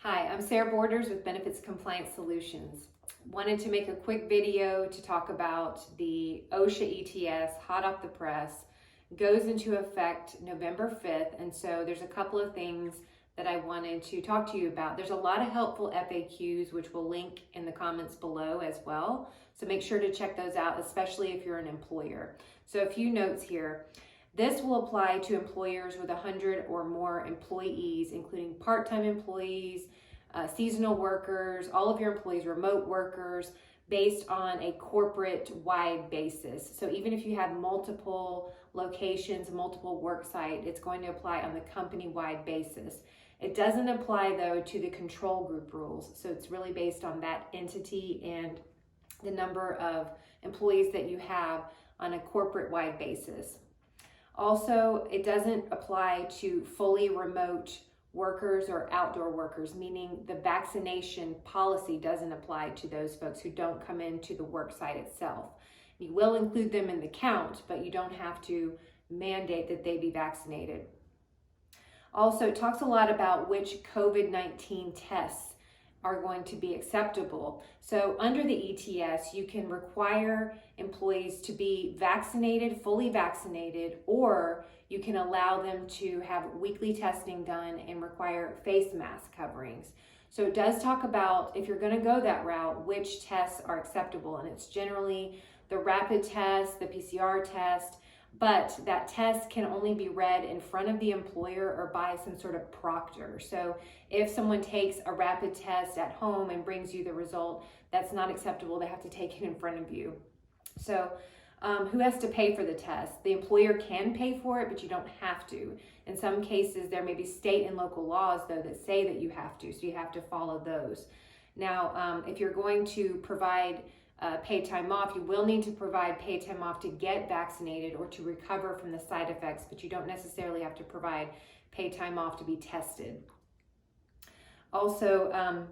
Hi, I'm Sarah Borders with Benefits Compliance Solutions. Wanted to make a quick video to talk about the OSHA ETS, hot off the press, goes into effect November 5th. And so there's a couple of things that I wanted to talk to you about. There's a lot of helpful FAQs, which we'll link in the comments below as well. So make sure to check those out, especially if you're an employer. So a few notes here. This will apply to employers with 100 or more employees, including part-time employees, seasonal workers, all of your employees, remote workers, based on a corporate-wide basis. So even if you have multiple locations, multiple work sites, it's going to apply on the company-wide basis. It doesn't apply, though, to the control group rules. So it's really based on that entity and the number of employees that you have on a corporate-wide basis. Also, it doesn't apply to fully remote workers or outdoor workers, meaning the vaccination policy doesn't apply to those folks who don't come into the work site itself. You will include them in the count, but you don't have to mandate that they be vaccinated. Also, it talks a lot about which COVID-19 tests are going to be acceptable. So under the ETS, you can require employees to be vaccinated, fully vaccinated, or you can allow them to have weekly testing done and require face mask coverings. So it does talk about, if you're going to go that route, which tests are acceptable. And it's generally the rapid test, the PCR test, but that test can only be read in front of the employer or by some sort of proctor. So if someone takes a rapid test at home and brings you the result, that's not acceptable. They have to take it in front of you. So who has to pay for the test? The employer can pay for it, but you don't have to. In some cases, there may be state and local laws, though, that say that you have to, so you have to follow those. Now, if you're going to provide paid time off, you will need to provide paid time off to get vaccinated or to recover from the side effects, but you don't necessarily have to provide paid time off to be tested. Also,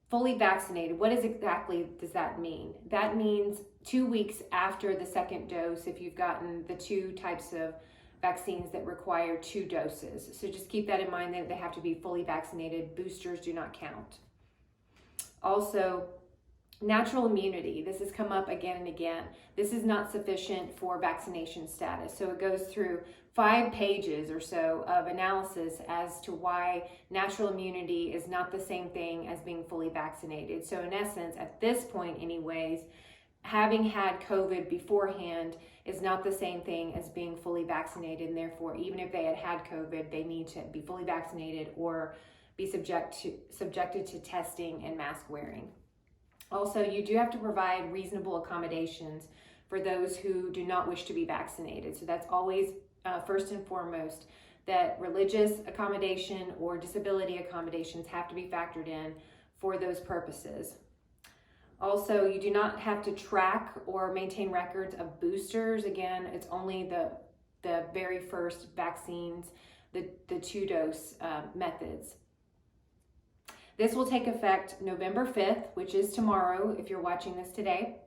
fully vaccinated, what exactly does that mean? That means 2 weeks after the second dose, if you've gotten the two types of vaccines that require 2 doses. So just keep that in mind that they have to be fully vaccinated. Boosters do not count. Also, natural immunity. This has come up again and again. This is not sufficient for vaccination status. So it goes through 5 pages or so of analysis as to why natural immunity is not the same thing as being fully vaccinated. So in essence, at this point anyways, having had COVID beforehand is not the same thing as being fully vaccinated. And therefore, even if they had COVID, they need to be fully vaccinated or be subjected to testing and mask wearing. Also, you do have to provide reasonable accommodations for those who do not wish to be vaccinated. So that's always first and foremost, that religious accommodation or disability accommodations have to be factored in for those purposes. Also, you do not have to track or maintain records of boosters. Again, it's only the very first vaccines, the 2-dose methods. This will take effect November 5th, which is tomorrow if you're watching this today.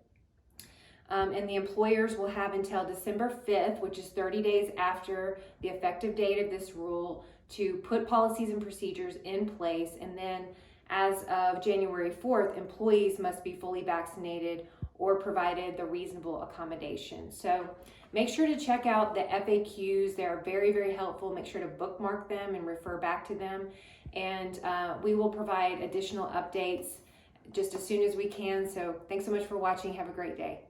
And the employers will have until December 5th, which is 30 days after the effective date of this rule, to put policies and procedures in place. And then as of January 4th, employees must be fully vaccinated or provided the reasonable accommodation. So make sure to check out the FAQs. They are very, very helpful. Make sure to bookmark them and refer back to them. And we will provide additional updates just as soon as we can. So thanks so much for watching. Have a great day.